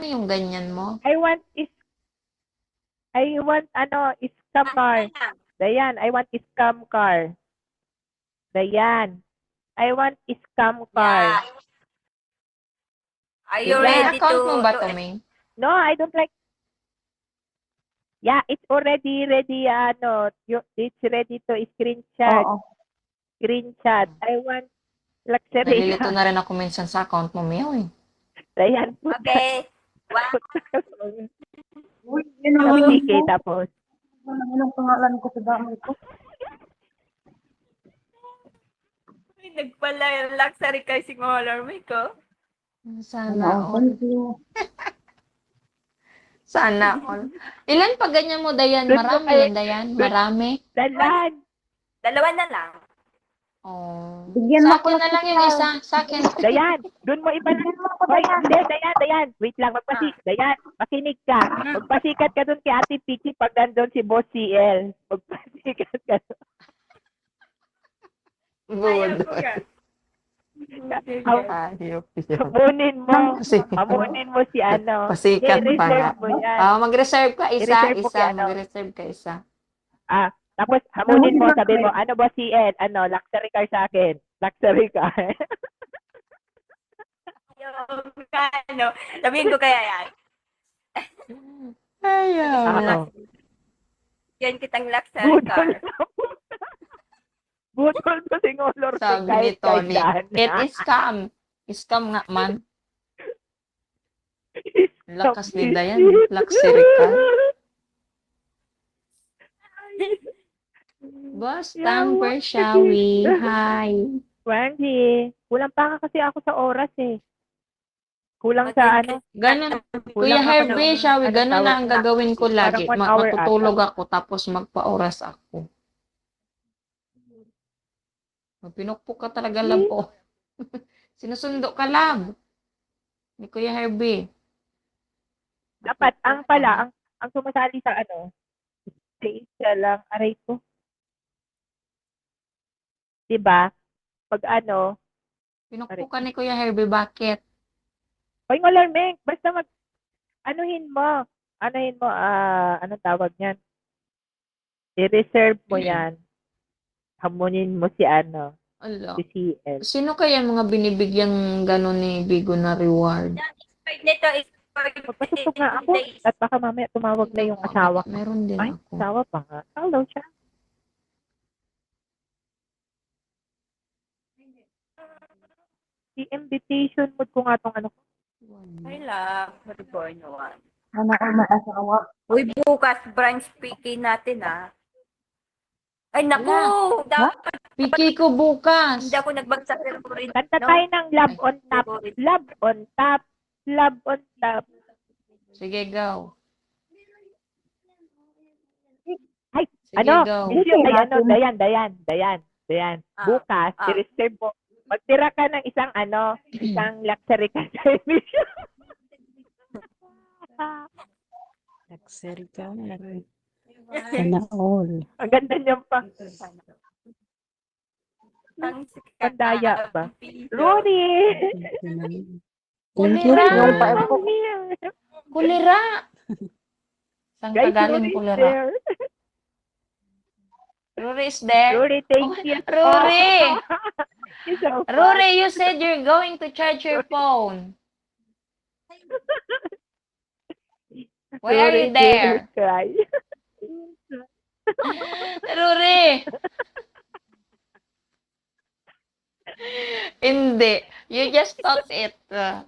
yung ganyan mo? I want scam car. Dayan, I want scam car. Dayan, I want scam car. Yeah. Are you Diba? ready Account mo ba to to, Ming? No, I don't like. Yeah, it's already ready. It's ready to screenshot. Oo. Screenshot. I want luxury Nalilito car. na rin ako minsan sa account mo, Mio eh. Dayan, puta. Okay. Wow. Uy, yun ang Tapos alam TK, ko. tapos. Anong pangalan ko sa dami ko? Nagpala yung luxury car si Molarmy ko. Sana all. Thank you. Sana all. Ilan pa ganyan mo, Dayan? Marami yan, Dayan? Marami? Dalan. Dalawa na lang. Oh. Bigyan Sa mo akin ako ng na lang yung picture. isa. Sa akin. Dayan, doon mo iba. Bigyan mo ako, Hoy, Dayan. hindi, Dayan. Wait lang, Dayan, makinig ka. Magpasikat ka doon kay Ate Pichi pag nandun si Boss CL. Magpasikat ka doon. Good. Ayop yun. Hamunin mo si ano. Pasikat pa nga. I-reserve mo yan. Mag-reserve ka isa. I-reserve mo kay ano. Mag-reserve ka isa. Tapos hamunin mo, sabi mo, ano Boss CL? Luxury car sa akin. Luxury car. Sabihin ko kaya yan. Ayaw. Yan kitang luxury car. Budol ko si Ngolor. Sabi ni Tony, it is scam. Scam nga man. Lakas ni Dayan. Luxury car. Boss Tamper, shall we? Hi. Frankie, kulang pa kasi ako sa oras eh. Kulang sa ano. Ganun. Kulang Kuya ako Herbie, ng- shall we? ano Ganun tawag na ang na- gagawin ko lagi. parang 1 hour Matutulog ako tapos magpa-oras ako. Pinukpok ka talaga, love ko. Sinusundo ka, love. Ni Kuya Herbie. Dapat, ang sumasali sa ano, si isa lang, aray ko. Diba? Pag ano, Pinukpok ka ni Kuya Herbie, bakit? Hoy, Ngolarmeng, basta anuhin mo, anong tawag niyan? I-reserve mo yan. Hamunin mo si Ala. si CL. Sino kaya mga binibigyang gano'n ni Bigo na reward? Nito is Magpasok nga ako at baka mamaya tumawag na yung asawa ko. Meron din Ay, ako. asawa pa nga. Hello siya. I-invitation mood ko nga tong ano ko. Ay lang, reborn one. Sana ako maasawa. Uy, bukas, branch PK natin Ay, naku! Dapat Piki ko bukas. hindi ako nagbagsak ng rin. Kanta tayo ng Love on Top. Love on Top. Love on Top. Sige, go. Ay, Sige, ano? go. Dayan. Bukas, i-reserve mo. Magtira ka ng isang luxury car service. Luxury car. Sana all. Ang ganda niyan pa. Pandaya ba? Rory! Thank you Kulira. po. Kulira. Saan ka Guys, galing, Rory is kulira? there. Rory is there? Rory, thank you. Rory! He's so fun. Rory, you said you're going to charge your phone. Why are Rory you there? cry. Rory! Hindi. You just thought it,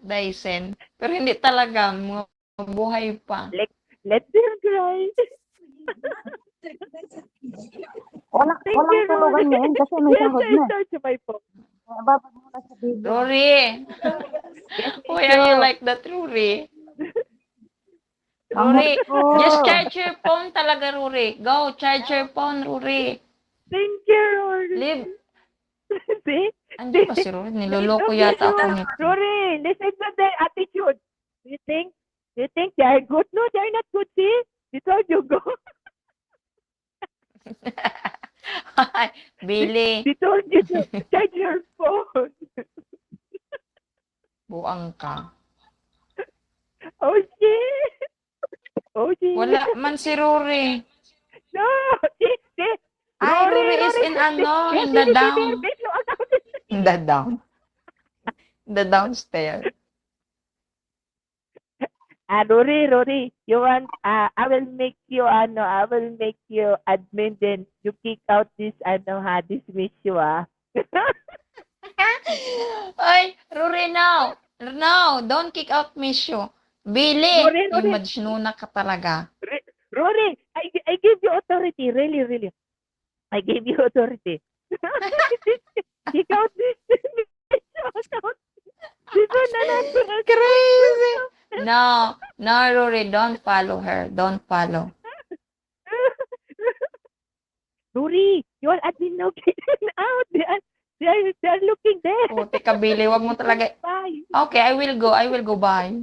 Dyson. Pero hindi talaga. Mabuhay pa. Let them cry. Walang tulugan ngayon kasi may sahod Yes, I na. charge my phone. Babad mo na sa video. Rory! Why are you like that, Rory? Rory, just charge your phone talaga, Rory. Go, charge your phone, Rory. Thank you, Rory. Live. See? Andiyan pa si Rory. Niloloko yata ako nito. Rory, listen to their attitude. Do you think they are good? No, they are not good. See? This how you go. Billy, They told you to charge your phone. buang ka. Oh, Wala man si Rory. No! Si, Ay, Rory is in ano, in the down. In the down. The downstairs. Rory, you want, I will make you admin then you kick out this, dismiss you, Ay, Rory, no. No, don't kick out Mishu. Billy, Rory, yung Rory. majnuna ka talaga. Rory, I give you authority, really, really. I gave you authority. Kick out this, Crazy. No, no, Rory, don't follow her. Don't follow. Rory, your admin now getting out. They are looking there. Puti ka, Billy. Wag mo talaga. Bye. Okay, I will go by.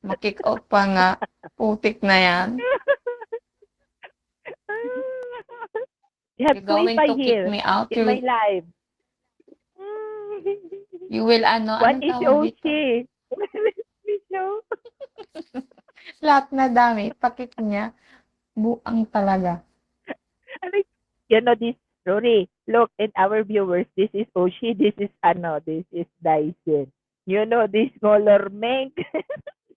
Makick out pa nga. Putik na yan. You have You're going to to kick me out. in my live. You will, What anong is tawag dito? OC? Micho? Lahat na dami. Pakik niya. Buang talaga. You know this, Rory, look, in our viewers, this is Oshi, this is Dyson. You know this smaller Meg.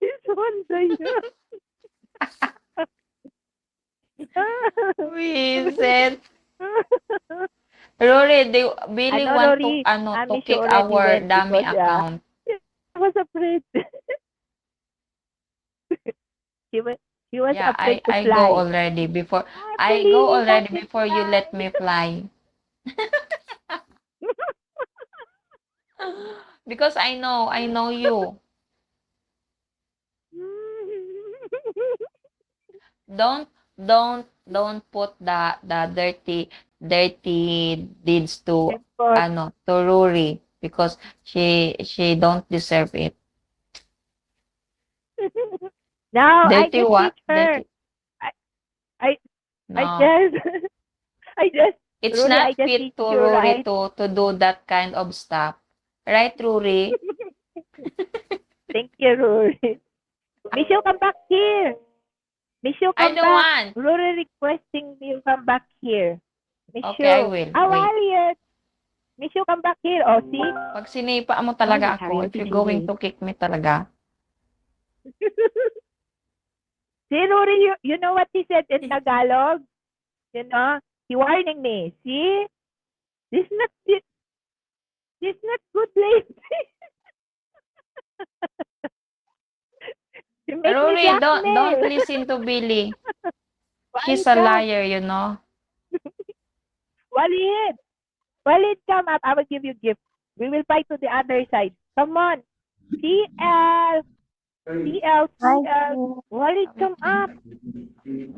This one, Dyson. Vincent. Rory, Billy want Rory, to Micho kick already our went dummy because, account. I was afraid. He was Yeah, afraid to I fly. go already before. I go already before you let me fly. Because I know you. Don't put the dirty deeds to to Rory because she don't deserve it. No, Dirty I just what? teach her. Dirty. I No. just It's Rory, I not just fit teach to you, Rory right? to do that kind of stuff. Right, Rory? Thank you, Rory. Michelle, come back here. Michelle, I come don't back. want. Rory requesting you come back here. Michelle. Okay, I will. How Wait. are you? Michelle, come back here. Oh, see? Pag sinipa mo talaga Oh, ako, sorry, if you're Rory. going to kick me talaga. See, Rory, you know what he said in Tagalog? You know, he warning me. See? This not good lady. You make me Rory, don't blackmail. listen to Billy. Why He's a come? liar, you know. Walid, come up. I will give you gift. We will fight to the other side. Come on. CL. Walid, come up.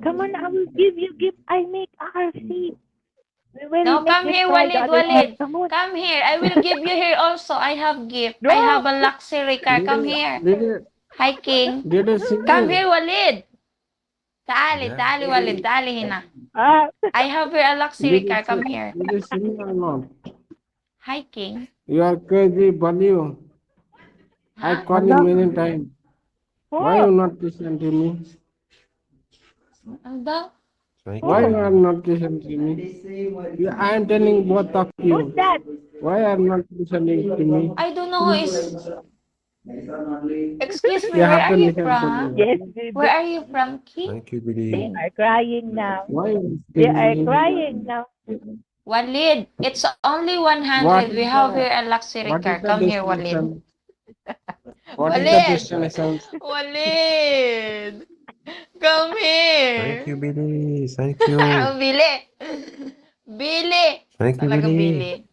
Come on, I will give you gift. I make RC. We will No, make come this here, fight the Walid, other side. Walid. Come on. Come here. I will give you here also. I have gift. No. I have a luxury car. Come here. Hi, King. Did you see Come me? here, Walid. Tali, Yeah. tali, Walid. Tali, hina. Ah, I have here a luxury car. Come Did here. you see me or not? Hi, King. You are crazy, Balio. I Huh? call you many times. Why you not listen to me? Ano daw? Why you are not listen to me? I am telling both of who's you. that? Why are not listening to me? I don't know who is... Excuse me, You where have are to you listen to from? me. Yes, Where are you from, King? Thank you, they Billy. are crying now. Why you They are listening? crying now. Walid, it's only 100. What We is have the- here a luxury What car. is the Come here, Walid. destination? What is the Walid! destination? Walid! Come here! Thank you, Billy. Thank you. Billy! Billy! Thank you, Talaga, Billy. Billy.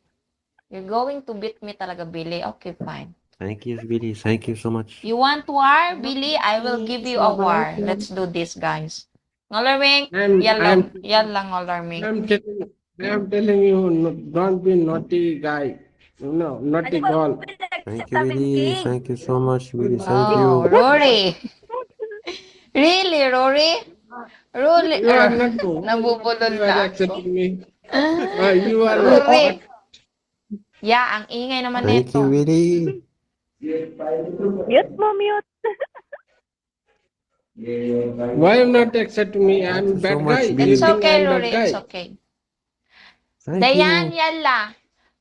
You're going to beat me talaga, Billy. Okay, fine. Thank you, Billy. Thank you so much. You want war, Billy? I will give you a war. Let's do this, guys. Ngolarming, yan lang, Ngolarming. I'm telling you, don't be naughty guy. No, naughty girl. Thank you, Billy. Thank you so much, Billy. Thank you. Oh, Rory. Really, Rory? Rory. You are not Nabubulol You are na ako. accepting me. You are Rory. Yeah, ang ingay naman Thank you, nito. Billy. Mute mo, mute. Why you not accept me? I'm Thank you so bad much, guy. You Billy. It's think okay, I'm bad Rory. guy? It's okay. Thank Dayan, you. yalla.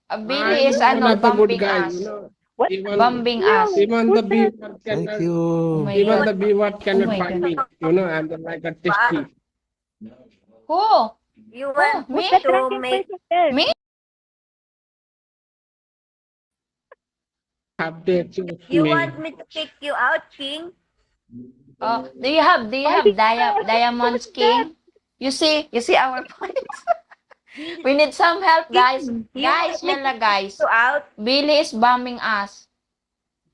I Billy is know ano, not a good bumping guy, us. you know. What? Even Us. even the Who's that? beaver Thank cannot Oh you. my even God. the beaver Oh cannot my find God. me. You know, I'm like a testy. Who? You Who? want Who's Me? that to drunken make person there? Me? Have to choose you me. want me to kick you out, King? Oh, do you have Why did Diamonds who's that? King? You see our points. We need some help, guys. King, you Guys, want me to yalla kick guys. you out? Billy is bombing us.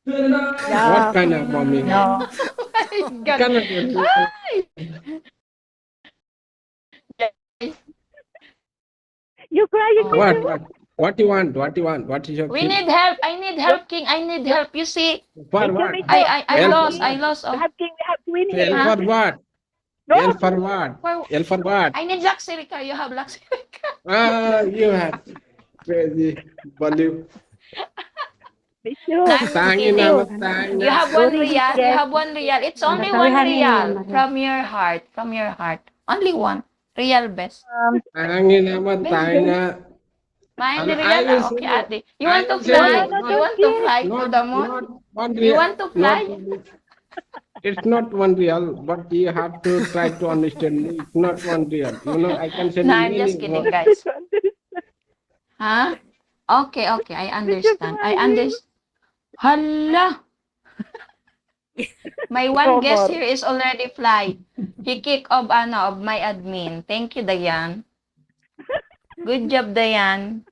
What No, kind of bombing? no. Oh my You God. cannot do it. You crying, Oh. What? Michu? What you want? What you want? What is your We thing? need help. I need help, King. I need help. You see, For Michu, what? Michu. I L lost. for I what? lost. We Oh, have king. We have queen L here. huh? for what? No. L for what? For, L for what? I need luxury car. You have luxury car. Ah, you have crazy believe. Michu. No, I'm just Tangin kidding. naman Michu. tayo You na. have 1 Rory, he's real. You guest. have 1 real. It's only 1 Natawihan niyo real naman. from your heart. From your heart. Only one. Real best. Tangin naman tayo na. Mind And real. I will Okay, send you. ate. You I want to will send No, fly? no, you. no, You Not, don't want to give. fly to the moon? not one You real. want to Not, fly? it's not one real, but you have to try to understand me. It's not one real. You know, I can send No, you I'm just many kidding, more. guys. Huh? Okay, okay. I Michu understand. I crying. understand. Hala! My No one guest more. here is already fly. He kick of my admin. Thank you, Dayan. Good job, Dayan.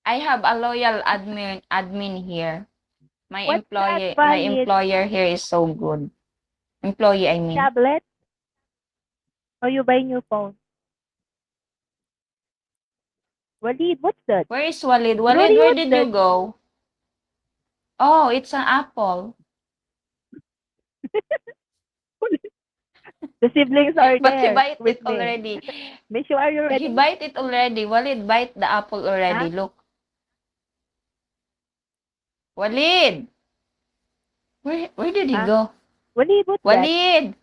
I have a loyal admin here. What's that, My Valid? employer here is so good. Employee, I mean. Tablet? Or you buy new phone? Walid, what's that? Where is Walid? Rory, Walid, where what's did that? you go? Oh, it's an apple. The siblings are But he there bite with it me. already. Michu, are you He ready? bite it already. Walid bite the apple already. Huh? Look. Walid! Where did he Huh? go? Walid, what's that? Walid!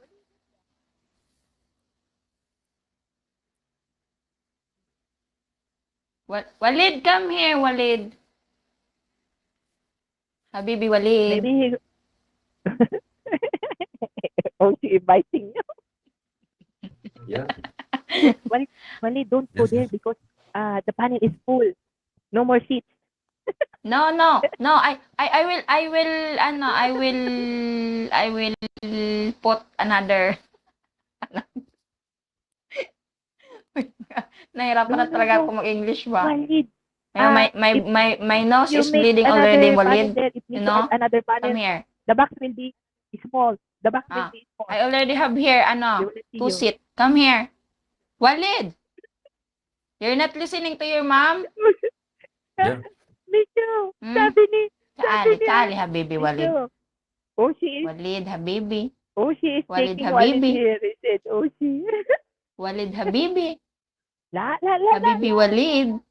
Walid, come here, Walid. Habibi Walid. Maybe he... oh, she inviting you. Yeah. Walid, don't go there because the panel is full. No more seats. No. I will put another. Nahirapan na talaga ako mag-English ba? Walid, My nose you is make bleeding another already, panel Walid. there. It You means know? another Come panel. here. The box will be small. The box will Ah, be small. I already have here, They will see 2 you. seat. Come here. Walid! You're not listening to your mom? Yeah. Michu, Hmm? sabi Taali, niya. Habibi, Walid. Michu. Oh, she is Walid, Habibi. Walid taking Walid Habibi. here. He said, oh, she. Walid Habibi. La. Habibi Walid.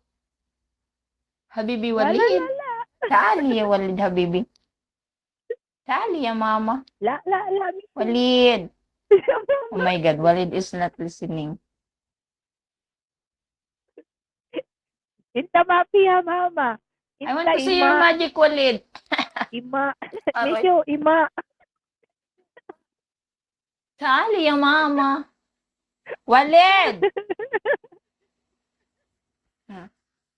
Habibi La. Walid. Taali ya Walid Habibi. Taali ya mama. La. Michu. Walid. Oh my God, Walid is not listening. Inta mafia, mama. I want to see your magic, Walid. Ima. Aroy. Michu, ima. Taali ya mama. Walid!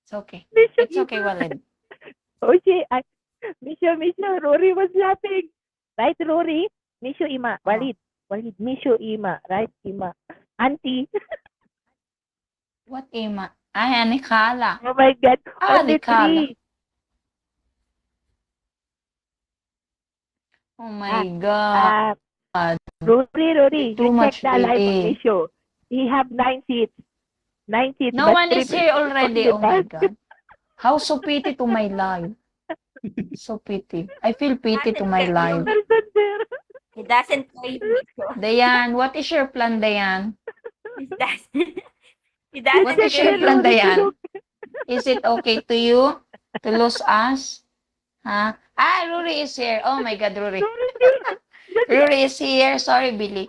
It's okay. Michu, It's okay, Walid. Oh, she. Michu. Rory was laughing. Right, Rory? Michu, ima. Walid. Michu, ima. Right, ima. Auntie. What Ima? Ay, Anikala. Oh my God. Ah, Only Nikala. 3. Oh my God. Rory, Too you much check the live on delay. this show. He have 9 seats. 9 seats. No but one 3 is here people already. on Oh my the God. How so pity to my life. So pity. I feel pity to my life. person there. He doesn't play Micho. Dayan, what is your plan, Dayan? He doesn't. He What doesn't is your care plan, you. Dayan? Is it okay to you to lose us? Huh? Ah, Rory is here. Oh my God, Rory. Ruri is here. Sorry, Billy.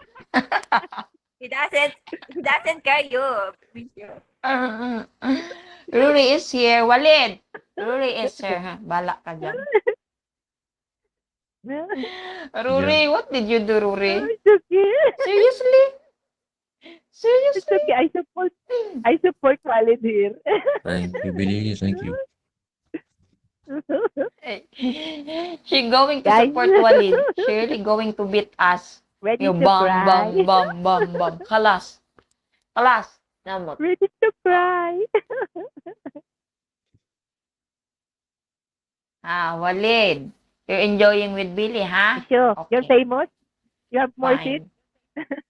He doesn't care you. Bisyo. Ruri is here. Walid. Ruri is here. Ha? Bala ka dyan. Ruri, what did you do, Ruri? It's okay. Seriously? It's Seriously? okay. I support Walid here. Thank you, Billy. Thank you. She going to Guys. support Walid. She really going to beat us. Ready Yung to bam, cry. bam, bam, bam, bam. Kalas. Kalas. Namot. Ready to cry. Walid. You're enjoying with Billy, ha? Sure. You're Okay. famous? You have more seats? Fine.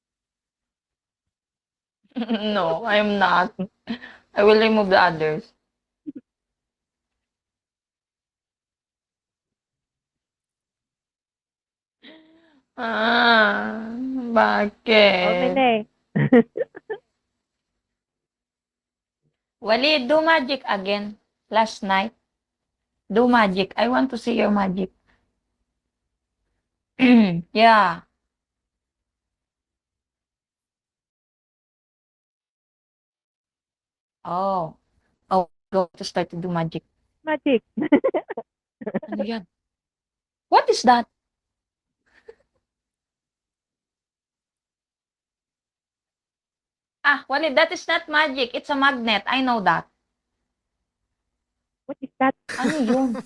No, I'm not. I will remove the others. How Bakit? many? Walid, do magic again. Last night. Do magic. I want to see your magic. Yeah. Oh. Oh, go to start to do magic. Magic. Ano yan? What is that? Walid, that is not magic. It's a magnet. I know that. What is that? Ano yun?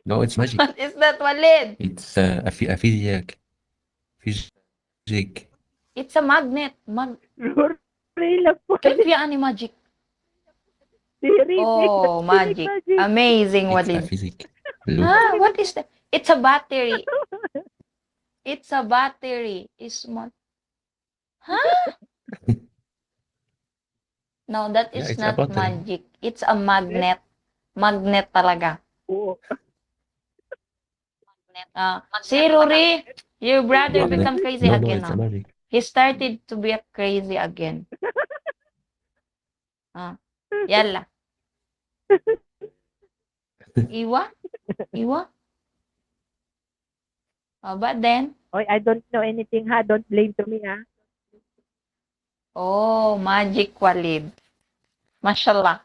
No, it's magic. What is that, Walid? It's a physic. Physic. It's a magnet. Rory lang po. Kaya ani magic. Oh, magic. Amazing, It's a Walid. physic. Look. What is that? It's a battery. It's a battery. It's No, that Yeah, is it's a not battery. magic. It's a magnet. Magnet talaga. Oo. Si Rory, your brother Magnet. become crazy No, again. it's a magic. He started to be crazy again. Yalla. Iwa? Iwa? But then, Oy, I don't know anything ha. Don't blame to me ha. magic, Walid. Mashallah.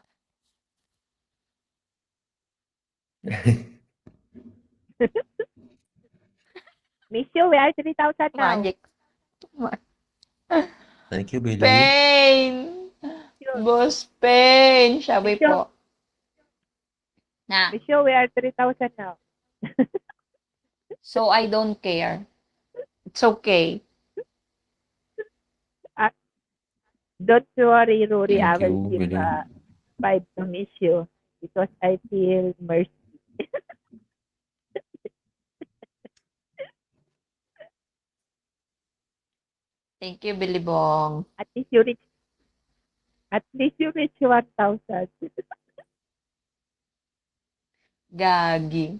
Miss you, we are 3,000 now. Magic. Thank you, Billy. Pain! Boss Pain! Sabi po. Miss you, we are 3,000 now. So I don't care. It's okay. Don't worry, Rory. I Thank will you, give Billy. 5 to Miss you because I feel mercy. Thank you, Billy Bong. At least you reach 1,000. Gagi.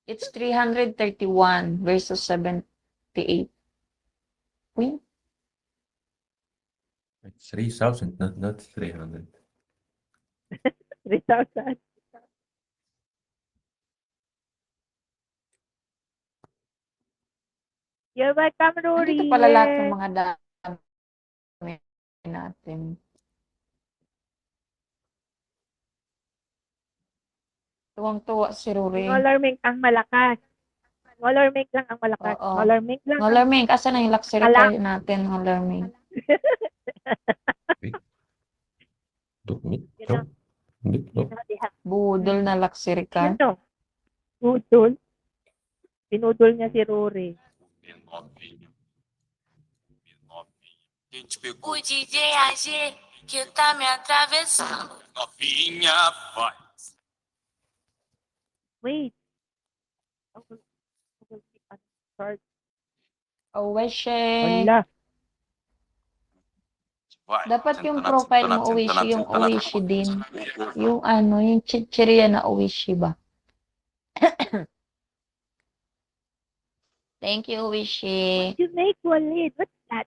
It's 331 versus 78. Wait. It's 3,000, not 300. 3,000. You're welcome, Rory. Nandito pala lahat ng mga dami natin. Tuwang-tuwa si Rory. Smaller Mink ang malakas. Smaller Mink lang ang malakas. Oo. Smaller Mink lang. Holler Mink, asan na yung luxury car natin, Holler Mink? Look, me. You No. know, Look, you no. know, they have, Budol na luxury you car. know, Budol. Pinudol niya si Rory. O DJ AG que tá me atravessando. Novinha, vai. Wait. Oh, Weshe. Wala. Dapat yung profile mo, Owishi, yung Owishi din. Yung ano, yung chichirya na Owishi ba? Thank you, Owishi. You make Walid. What's that?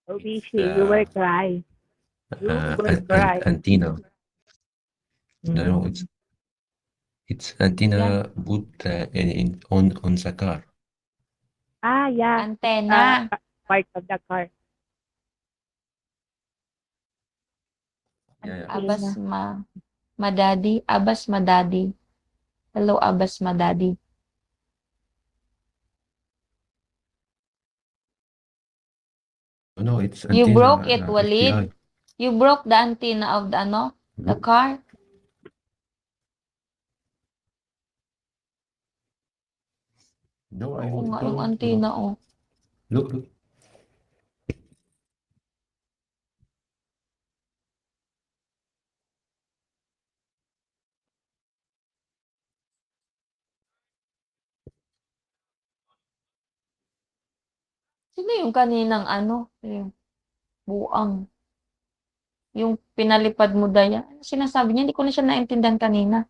Obishi, you will cry. You will cry. antenna. No, Mm. no, it's antenna put on the car. Ah, yeah. Antenna. Part of the car. Yeah, yeah. Abas madadi. Abas madadi. Hello, Abas madadi. No, it's You antenna. broke it, FBI. Walid. You broke the antenna of the car. No, I Oo nga, yung don't. antenna, oh. Look, look. Sino yung kaninang yung buang? Yung pinalipad mo daya. Ano sinasabi niya? Hindi ko na siya naintindihan kanina.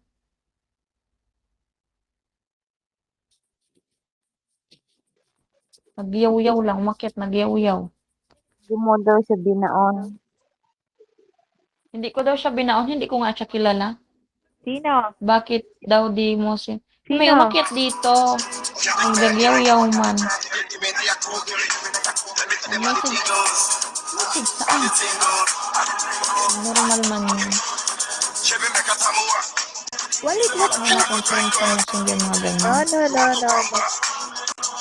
Nagyaw-yaw lang, umakyat, nagyaw-yaw. Di mo daw siya binaon. Hindi ko daw siya binaon, hindi ko nga siya kilala. Sino? Bakit daw di mo siya? May Sino? umakyat dito. Nagyaw-yaw man. Message saan? Normal man yun. Walid, what? Ano natin friend sa messenger mga ganyan. No, no, no, no, no.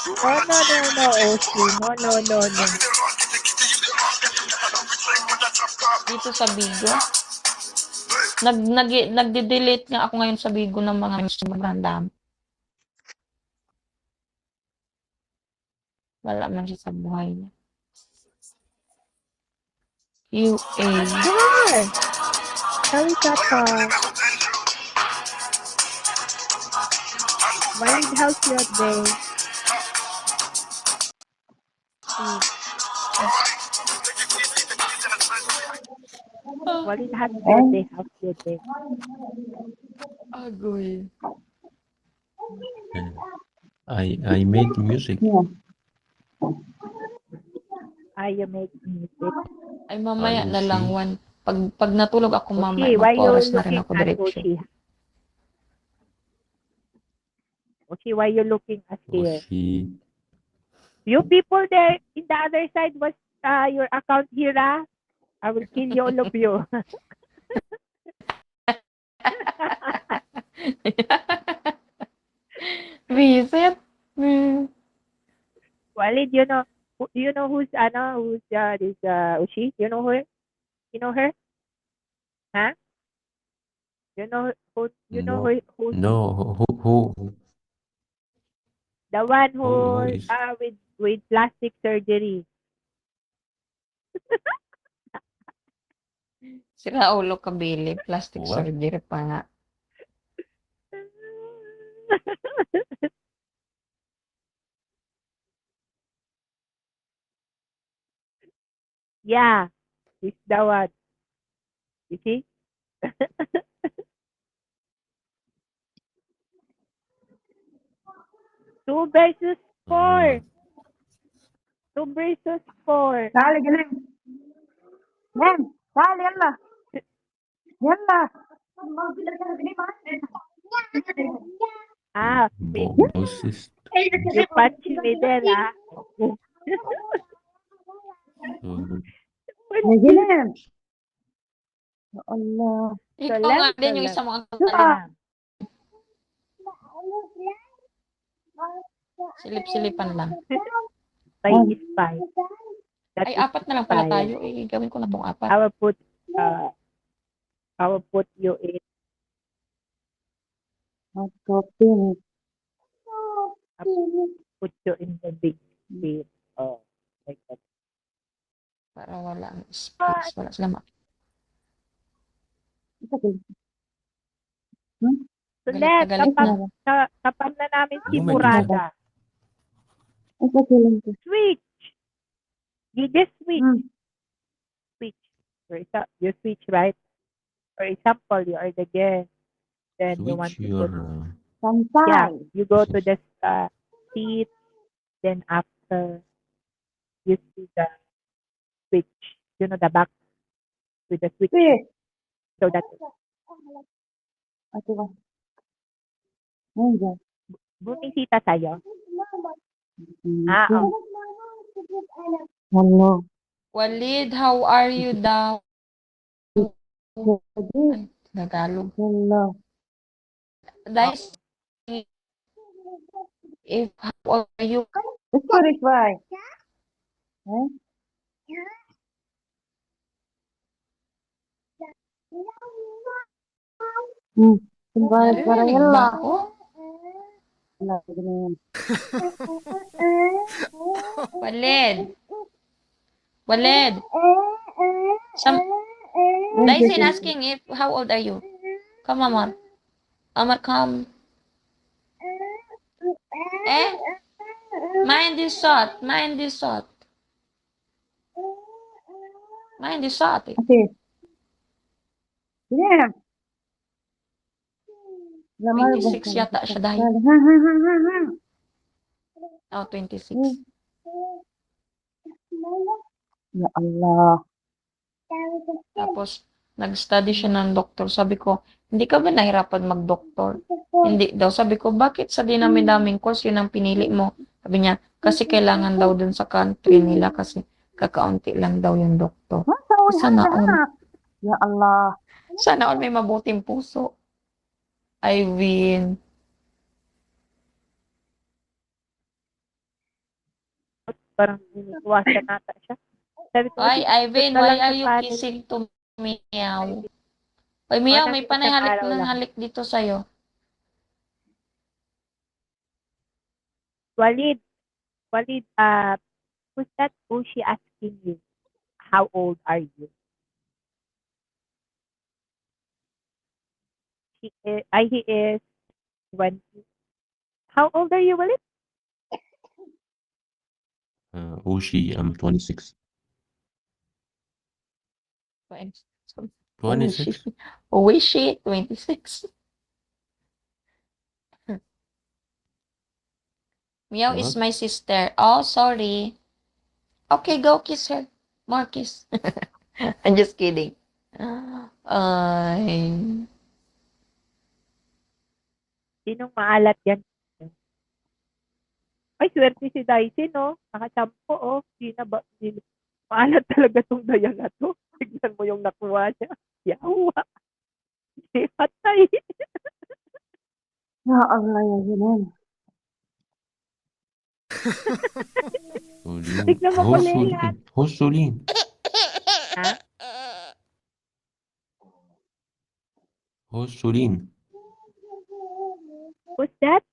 No, no, no, no, Oshi. No, no, no, no. Dito sa Bigo. Nagde-delete nga ako ngayon sa Bigo ng mga random. Wala man siya sa buhay niya. UA. Sure. How is that car? Walid, how's your day? Walid, how's your day? How's your day? Agoy. I made music. You make music. Ay, mamaya I na lang, see. Juan. Pag natulog ako mamaya, Oshi, why you mag-oras na rin looking ako at diretso. Oshi? Oshi, why you looking at here? She You people there in the other side, what's your account here? I will kill you, all of you. Visit? Hmm. Walid, you know who's this Ushi? You know her? You know her? Huh? You know who? You know no, who? no. Who? The one Who who is? with plastic surgery. Sira ulo ka, Billy. Plastic What? surgery pa nga. Yeah, it's the one. You see? 2 versus 4. 2 versus 4. تعالي جنان. نام. تعالي يلا. يلا. Ah, Bosses. you punch me there, ah. Ya جنان. Ya Allah. Ikaw Salam, nga din yung salam. isa mong Salam. silip-silipan lang. Spy is spy. That Ay, is apat na lang pala spy. tayo. Gawin ko na tong apat. I will put you in. Magkopin. Put you in the big bed. Oh, like that. Para wala ang space. Wala sila Isa ko. Sulet, galit na. kapag na namin si Oh my Murada. Isa ko lang to. Switch! You just switch. Hmm. Switch. You switch, right? For example, you are the guest. Then you want Switch to put, your. yeah, Sansay. you go to the seat. Then after, you see the switch. You know, the box with the switch. Eh, So that ate ba? Nandiyan. bumisita sa'yo. Mm, Ah, yun. oh. Hello. Walid, how are you daw? Sige. Ay, Tagalog. Hello. Dahil if how old are you? Spotify. Eh? Hmm. Kumbayad para Naririnig yan ba lang. ako? Wala, ganyan. Walid. Walid. Some, Ay, Dyson sige. asking if how old are you? Come, Amar. Amar, come. Eh? Mind this shot. Mind this shot. Mind this shot. Eh. Ate. Sige. Lamal ba 26 yata siya dahil. Ha, ha, ha, ha, ha. Oh, 26. Ya Allah. Tapos, nag-study siya ng doktor. Sabi ko, hindi ka ba nahirapan mag-doktor? Hindi daw. Sabi ko, bakit sa dinami-daming course yun ang pinili mo? Sabi niya, kasi kailangan daw dun sa country nila kasi kakaunti lang daw yung doktor. Sana all, Ya Allah. sana all may mabuting puso. I win. Parang iniwasan nata siya. Sabi ko, Ay, Ivan, na why lang are sa you panel. kissing to Meow? Oy, Meow, may nang panay isang halik araw ng lang. halik dito sa'yo. Walid, who's that Ushi asking you? How old are you? He is 20. How old are you, Walid? Oshi, I'm 26. 26? Oishi, 26. Meow is What? my sister. Oh, sorry. Okay, go kiss her. More kiss. I'm just kidding. Ay. Sinong maalat yan? Ay, swerte si Daisy, no? Nakachampo, oh. Maalat talaga tong daya na to. Tignan mo yung nakuha niya. Yawa. Si Patay. Ya Allah, ya Jinan. Tignan mo ko, Leila. Who's Solin? Ha? Who's Solin? Who's that?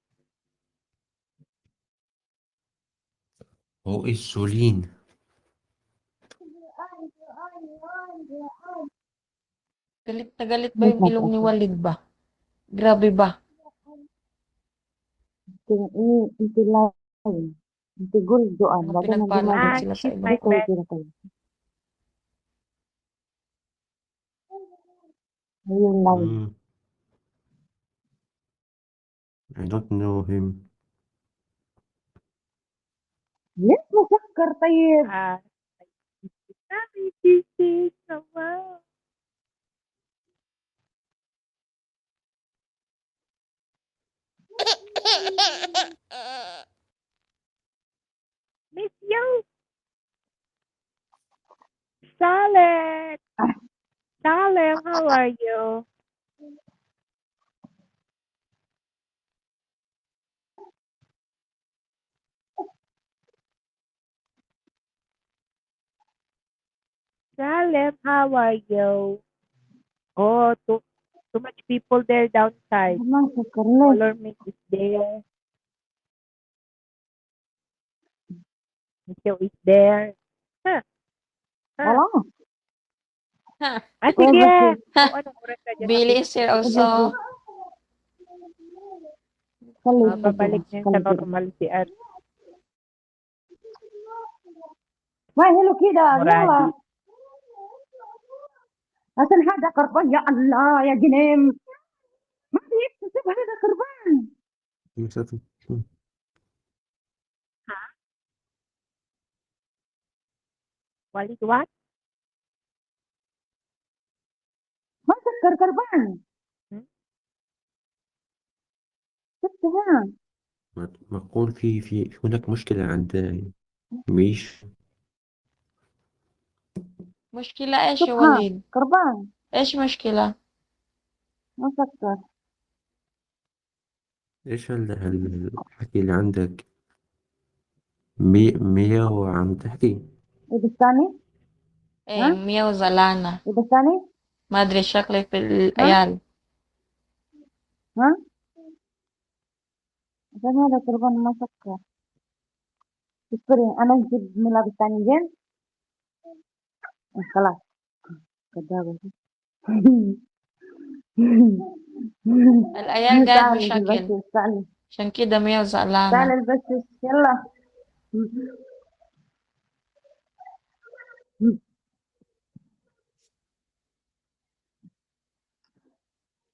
Who is Solin? Galit na galit ba yung ilong ni Walid ba? Grabe ba? Inti lain. Inti guldoan. Mga Baga na pinagpalagan dumagat. sila sa she's ibang my Dito, friend. dito kayo. Ayun lang. I don't know him. Yes, masakkar tayo. Kami sisig naman. Miss you. Salem. Salem, how are you? Salem, how are you? Oh, too much people there downside. Naman, sakkar na. Color mix is there. Michelle is there. Huh. Wala. Ah, sige. bakit? Kung anong oras ka dyan. Billy is here also. Kalit. Babalik na yun sa normal si At Ma, hello kida. Yalla. Muradi. Asan hada karban? Ya Allah, ya Jinem. Ma, sisip hada karban. Walid what? ما سكر كربان Hmm? شفتها مقول في هناك مشكلة عند ميش. مشكلة ايش يا شوفها وليد؟ كربان ايش مشكلة؟ ما سكر إيش الحكي اللي عندك؟ مية وعم تحكي. إذا الثاني ايه ها مية وزلانة. إذا الثاني ما ادري شكلي في ها العيال. ها عشان هذا كربان ما سكر اصبري أنا نجيب ملابس ثاني زين خلاص كدابة العيال قاعد تعالي مشاكل، البسي تعالي عشان كده مية تعالي وزعلانة. البسي يلا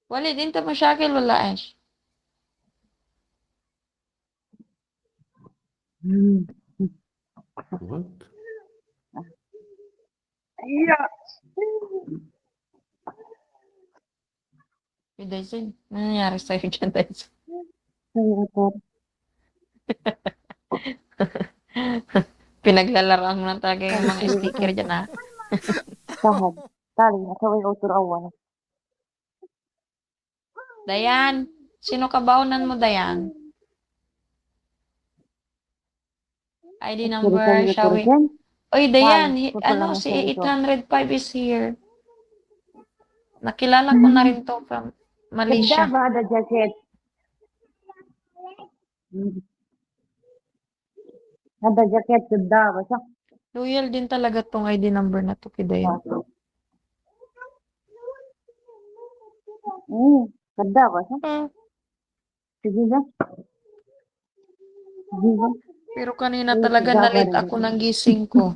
وليد انت مشاكل ولا ايش؟ What؟ Yung Dyson, ano nangyari sa'yo dyan, Dyson? Pinaglalaroan mo na talaga yung mga sticker dyan, ha? سهل تعالي أسوي عطر أول Dayan, sino kabaunan mo, Dayan? ID اشتري number, سوي shall we? عطرتين Oy, Dayan, تعالي عطر ano, لما si أسوي عطر 805 is here. Nakilala ko na rin to from Malaysia. كذاب هذا جاكيت هذا جاكيت كذاب صح؟ Loyal din talaga tong ID number na to kay Dayan. كذاب صح؟ Ah, دقيقة دقيقة pero kanina أيوة talaga كذابة na-late ako ng gising ko.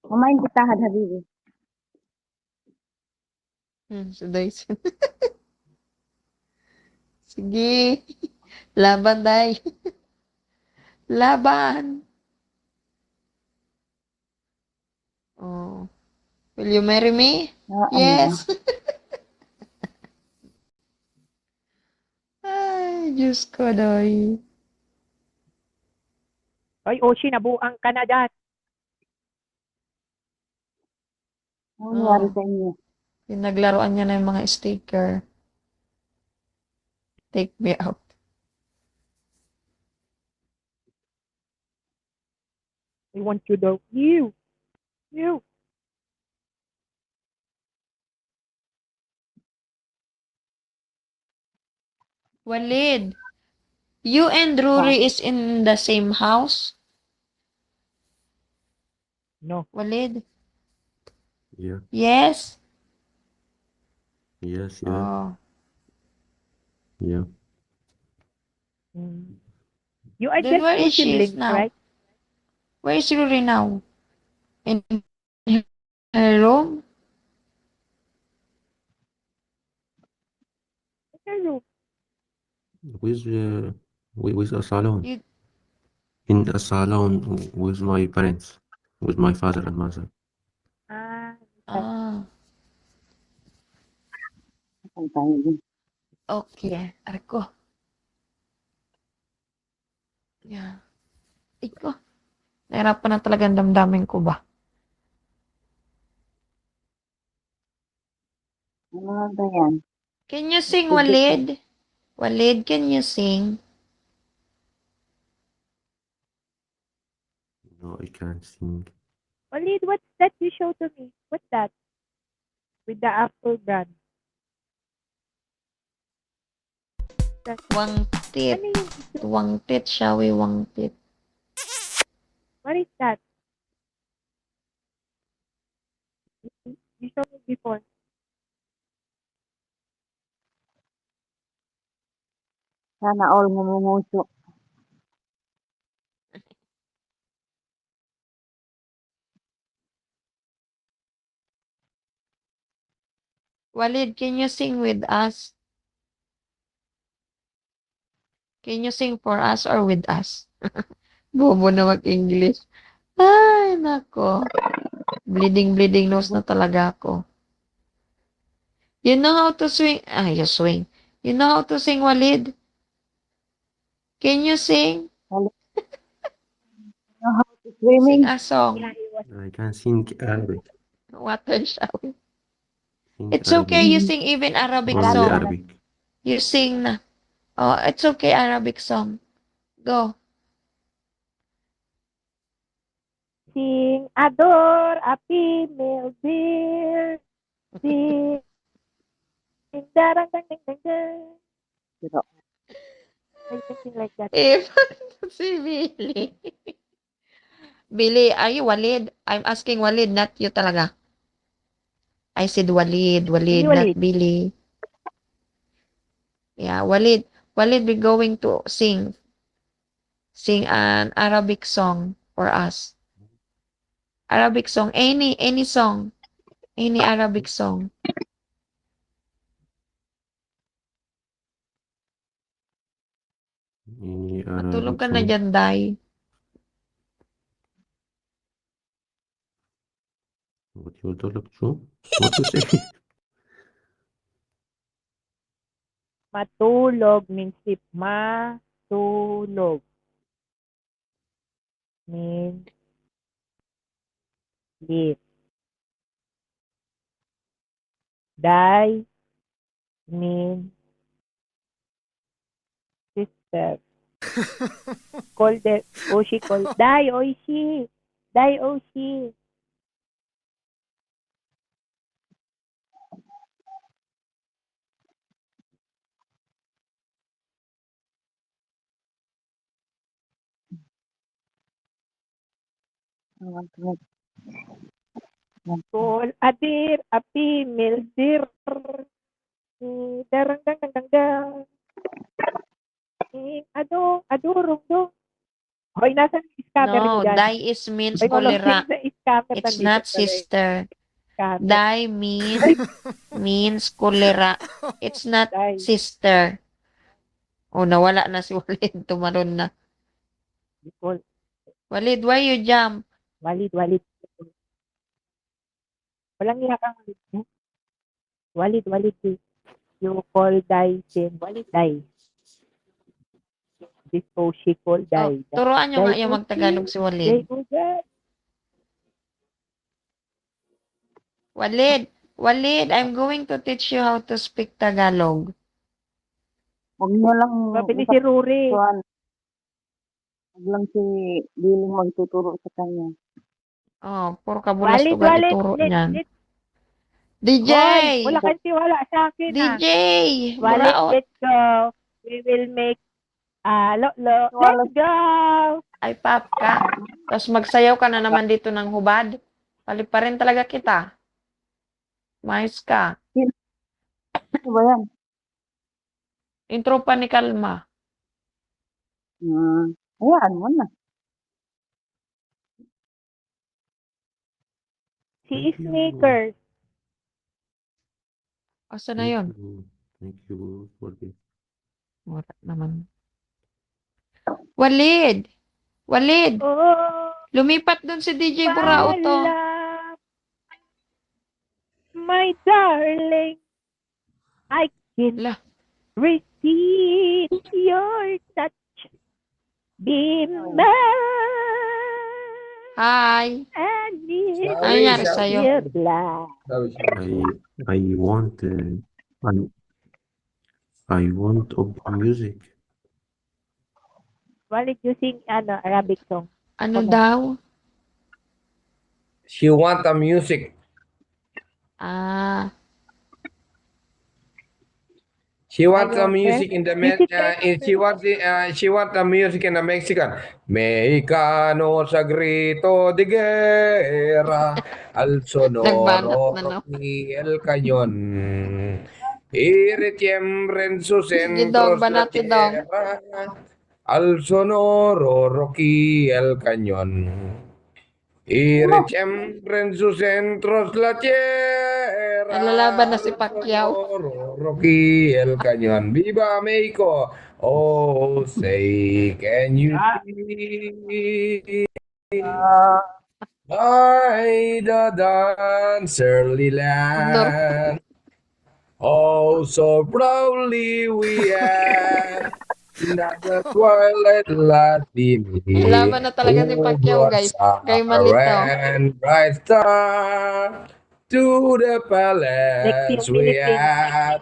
وما أنت تاهد حبيبي Si Dyson. Sige. Laban, Day. Laban. Oh. Will you marry me? يا الله Yes. Ay, Diyos ko, Day. Oy, Oshi, nabuang ka na dyan. ano nangyari Oh. sa inyo? Pinaglaruan niya na yung mga sticker. Take me out. I want you though. You. Walid, you and Rory is in the same house? No. Walid? Yeah. Yes? Yes. Yeah. Oh. Yeah. Mm. You are Then just where two is she siblings, now? right? Where is Rory now? In her room? Hello. With a salon. You, In a salon with my parents, with my father and mother. Ah, ah, Saan tayo din? okay. Arko. Yeah. Iko. Nahirapan na talaga ang damdamin ko ba? Ano ba yan? Can you sing, Walid? Walid, can you sing? No, I can't sing. Walid, what's that you show to me? What's that? With the apple brand. Wangtit. Ano yun? Wangtit, shall we wangtit? What is that? You showed me before. Sana all mamumuso. Walid, can you sing with us? Can you sing for us or with us? Bobo na mag-English. Ay, nako. Bleeding nose na talaga ako. You know how to swing? Ah, you swing. You know how to sing, Walid? Can you sing? Sing Swimming. a song. I can sing Arabic. Water shower. Sing It's okay, you Arabic. sing even Arabic Only song. Arabic. You sing na. Oh, it's okay, Arabic song. Go. Sing adore a female deer. Sing darang dang dang dang dang. Something like that. If si Billy. Billy, are you Walid? I'm asking Walid, not you talaga. I said Walid, Hindi, not Walid. Billy. Yeah, Walid. Walid, we're going to sing. Sing an Arabic song for us. Arabic song. Any song. Any Arabic song. Any Matulog Arabic ka na song. dyan, Day. What you talk to? What you say? Matulog means sleep. Matulog means sleep. Die means sister. Call the Oshi call. Die Oishi. Die Oishi. Call Adir Api Mildir. Darang dang dang dang dang. Adurong dong. Hoy, nasan yung scammer mo No, dyan? Day is means Hoy, cholera. sa scammer It's nandito not pala eh. sister. Scammer. Day means cholera. It's not Die. sister. Oh, nawala na si Walid. Tumalon na. Call. Walid, why you jump? Walid. Walang iya kang Walid. Walid. You call die then die. This Oshi call Oh, die. turuan nyo nga Die, yung magtagalog si Walid. Die Ugat. Walid, I'm going to teach you how to speak Tagalog. Huwag niyo lang Mabili si Ruri. usapan. Huwag lang si Billy magtuturo sa kanya. Oh, puro kabulastugan Walid. ituro niyan. DJ! Hoy, wala kang tiwala sa akin DJ! Walid, Buraot. let's go. We will make let's go. Ay, pap ka. Tapos magsayaw ka na naman dito ng hubad. Pa rin talaga kita. Mais ka. Ano ba yan? Intro pa ni Kalma. Hayaan mo na. Si Thank you. Sneakers. Asa na yun? Thank you for this. Wala naman. Walid! Oh, Lumipat dun si DJ Burao to. love, my darling, I can Lah. receive your touch. Be mine Hi! and need Ano nangyari sa'yo? your blood. I want I want open music. Walid, you sing Arabic song. Ano Okay. daw? She want the music. Ah, She want the Ayun, music in the she want the music in the Mexican. Mexicano sa grito de guerra al sonoro Nagbanat na, no? Rocky el cañón. Y retiembra en sus Sige daw, centros la banati daw. tierra al sonoro Rocky el cañón. Y retiembra en sus centros la tierra. Nalalaban na si al Pacquiao. sonoro Rocky el cañón. ¡Viva México! Oh, say, can you see by the dawn's early land? Oh, so proudly we have that the twilight light Laban beneath. na talaga si Oh, Pacquiao, what guys. Kay summer malito. and bright star to the Next palace yung we Philippines. have.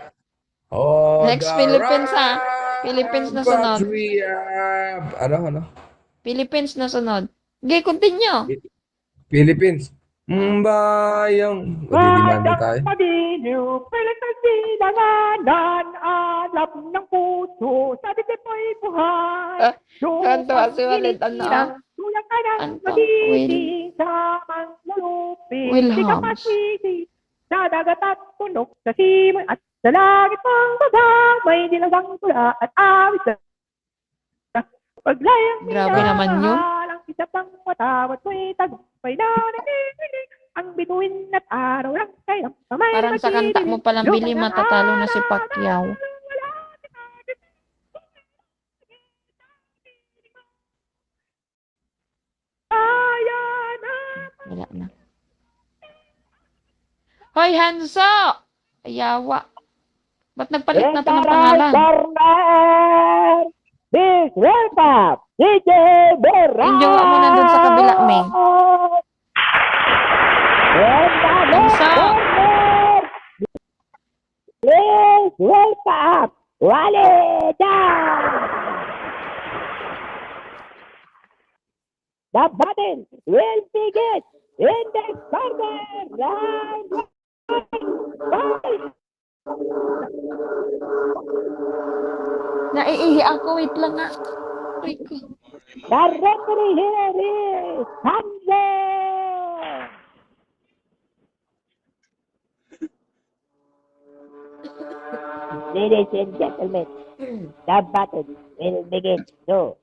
Oh, Next, the Philippines ha. Philippines na ramparts sunod. we have. Ano? Philippines na sunod. Okay, continue. Philippines. Bayang. Magdidimanda Radang tayo. pabino, pinagkasilanganan, alam ng puso, sabi ko po'y buhay. Ah, kanto, si Walid, ano? Tulang ka ng Kanto, magising sa manglulupin. Di ka Wilhelms. masisig sa dagat at punok, sa simoy at sa langit ng babang, may nilagang tula at awit na. Paglayang Grabe naman yun. ang isa pang matawat mo'y tagumpay na naninilig. Ang bituin at araw lang kayang kamay Parang sa kanta mo palang Bili, matatalo na si Pacquiao. Wala na. Hoy, Hanso! Ayawa. Ba't nagpalit na to ng pangalan? Corner! Big welcome! DJ Berra! Yung jowa mo nandun sa kabila, Ming. Hanso! Please welcome Walida! The battle will begin in the corner round one. Naiihi ako. Wait lang nga. Uy ko. The referee here is Hanzo! Ladies and gentlemen, the battle will begin. So,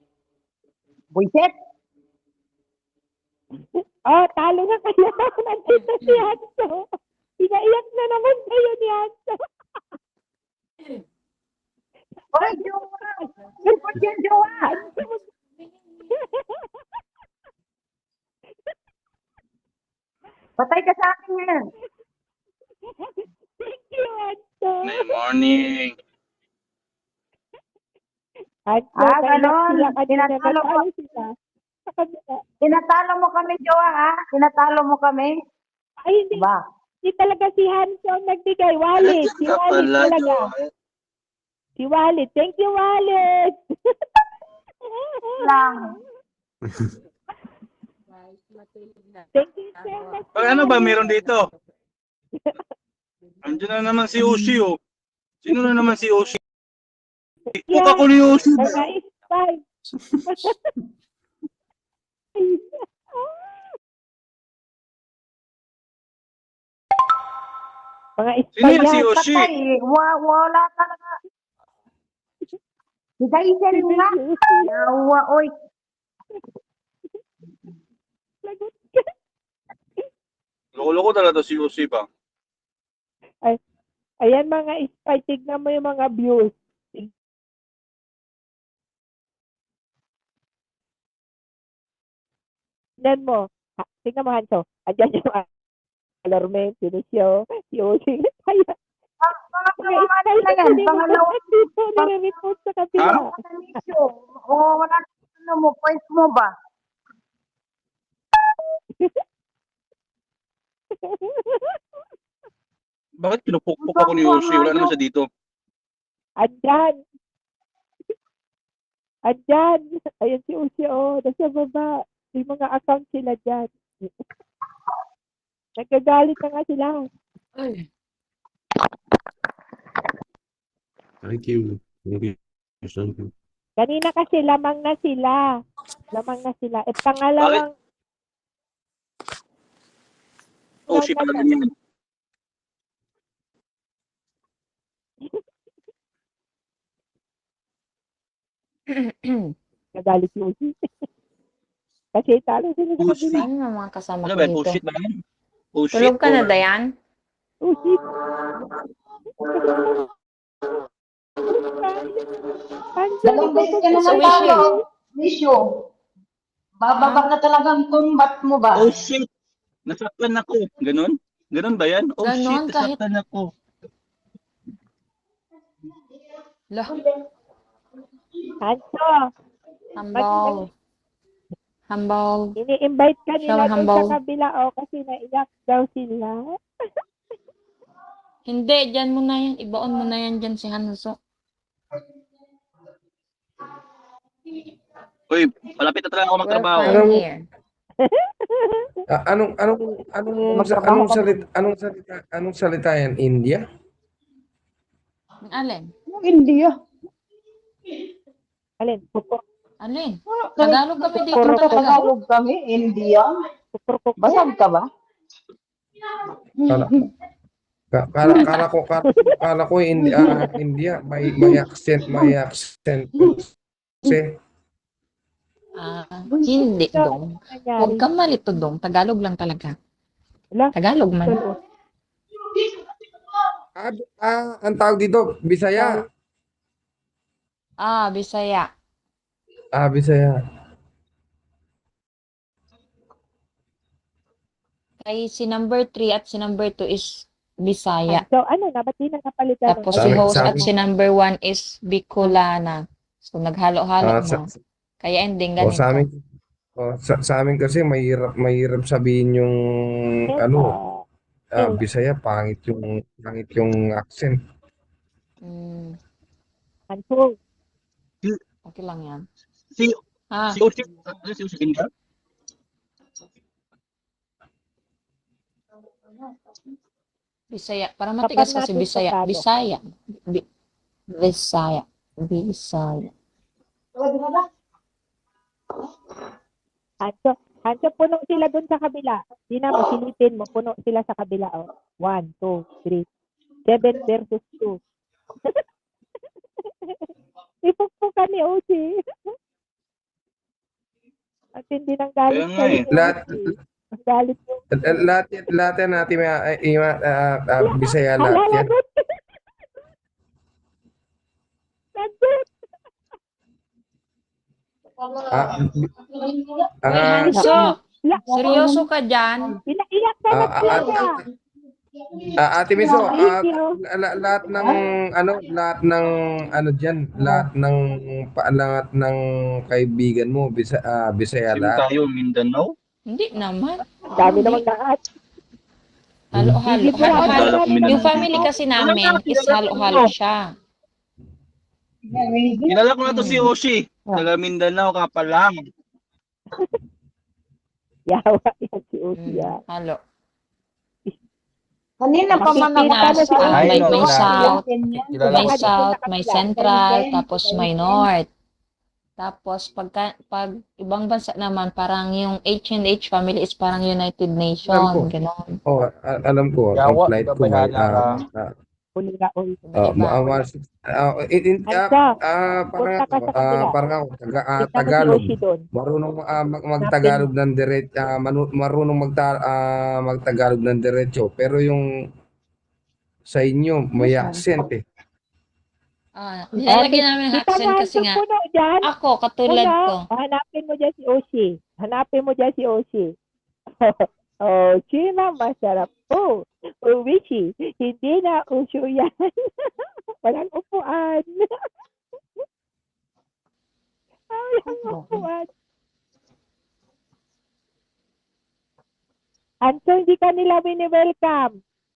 Buisit. oh, talo na kayo. Nandito si Hanzo. Pinaiyak na naman kayo ni Hanzo. Oy, jowa. Sipot yan, jowa. Patay ka sa akin yan. Thank you, Hanzo. Good morning. Hanzo, Ganon. Tinatalo mo. sila. Tinatalo mo kami, jowa, ha? Tinatalo mo kami. Ay, hindi. Ba? Hindi talaga si Hanzo ang nagbigay. Walid. Si Walid talaga. Si Walid. Thank you, Walid. Lang. Thank you so much. Ano ba meron dito? Andiyan na naman si Oshi, oh. Sino na naman si Oshi? Kuka ko ni Oshi. Mga spy. Mga Sino yan si spy. Oshi? Patay. Wala talaga. Isa-isa rin nga. Yawa, oy. Lagot. Loko-loko talaga si Oshi ba? Ayan mga spy. Tignan mo yung mga views. Tignan mo. Tignan mo, Hanso. Andyan yung Alarme, Felicio, si Oshi. Kaya, Mga na yan. Pangalawa. dito, nare-report sa kapila. O, wala na. Ano mo, point mo ba? Bakit pinupukpok ako ni Oshi? Wala naman siya dito. Andyan. Andyan. Ayan si Oshi, oh. Nasa baba. May mga account sila dyan. Nagagalit na nga sila. Thank you. Thank you. Thank you. Kanina kasi lamang na sila. Lamang na sila. At pangalawang... Oshi pala ganyan. Nagalit si Oshi. Kasi talo sila sa Oshi. kabila. Ano nga mga kasama Ano ko ba? dito? Bullshit ba yan? Bullshit. Tulog ka na, or- Dayan? Oshi. Hanso, Dalawang beses ka It's a naman wish talo. eh. Misyo. Bababa Ha? na talagang combat mo ba? Oh shit! Nasaktan ako. Ganon? Ganon ba yan? Oh shit, Ganon kahit, nasaktan ako. lah, Hanso, humble. Humble. ini-invite ka Siya nila doon sa humble. kabila kasi naiyak daw sila. Hindi, dyan mo na yan. Ibaon mo na yan dyan si Hanso. Uy, malapit na talaga ako We're magtrabaho. fine Anong here. Magtrabaho ka ba? anong salita yan? India? Alin? Anong India? Alin, Alin? Tagalog kami dito Puro talaga. Tagalog kami, India. Basag ka ba? Kala ko India may accent kasi Hindi dong. Huwag nangyari. kang malito dong. Tagalog lang talaga. Wala, Tagalog man. tulo. ang tawag dito Bisaya. Bisaya. Bisaya. Kay si number 3 at si number 2 is Bisaya. So, ano na, ba't di na napalitan? Tapos Sa si amin- host sa at amin- si number 1 is Bicolana. So, naghalo-halo Sa, na. Kaya ending o sa amin ganito. sa amin kasi mahirap sabihin yung ano, Bisaya pangit yung accent. Hanso, Okay lang yan. Si Ah, si Oshi, ano si Oshi India? Bisaya. Para matigas kasi natin Bisaya. Tagalog. Bisaya. Bisaya. Bisaya. Hanso, puno sila doon sa kabila. Di na mo, silipin mo, puno sila sa kabila. 1, 2, 3. 7 versus 2. Ipukpukan ni Oshi. At hindi nang galit Kaya nga sa'yo eh. ni Oshi. Ang galit mo. Lahat yan natin Bisaya lahat yan. Halalagot. Lagot. Uy, Hanso! Seryoso ka dyan? Pinaiyak ka na talaga. Ate Miso, Thank you. lahat ng kaibigan mo Bisaya Sino lahat. tayo? Mindanao? Hindi naman. Dami namang lahat. Halo-halo. Hindi ko alam Halo-halo. kung Mindanao Yung family dito. kasi namin is halo-halo siya. Kilala ko na to si Oshi. Taga Mindanao ka pa lang. Yawa yan si Oshi. Halo. Kanina pa man Pilipinas, ako may no, South, Kilala may ko. South, may Central, tapos may North. Tapos pag ibang bansa naman, parang yung H&H family is parang United Nation, gano'n. Alam ko ang flight ko may Huli na ulit. Iba-iba. Punta ka sa kabila. parang ako Kita mo si Tagalog. Oshi doon. Marunong magtagalog ng marunong magtagalog ng diretso. Pero yung sa inyo may accent eh. Nilalagyan namin ng Kita accent mo kasi nga, puno dyan. ako, katulad ko. Hanapin mo dyan si Oshi. Hanapin mo dyan si Oshi. Oshi na masarap po. Uwishi. Hindi na usyo yan. Walang upuan. Walang upuan. Anso, hindi ka nila wini-welcome.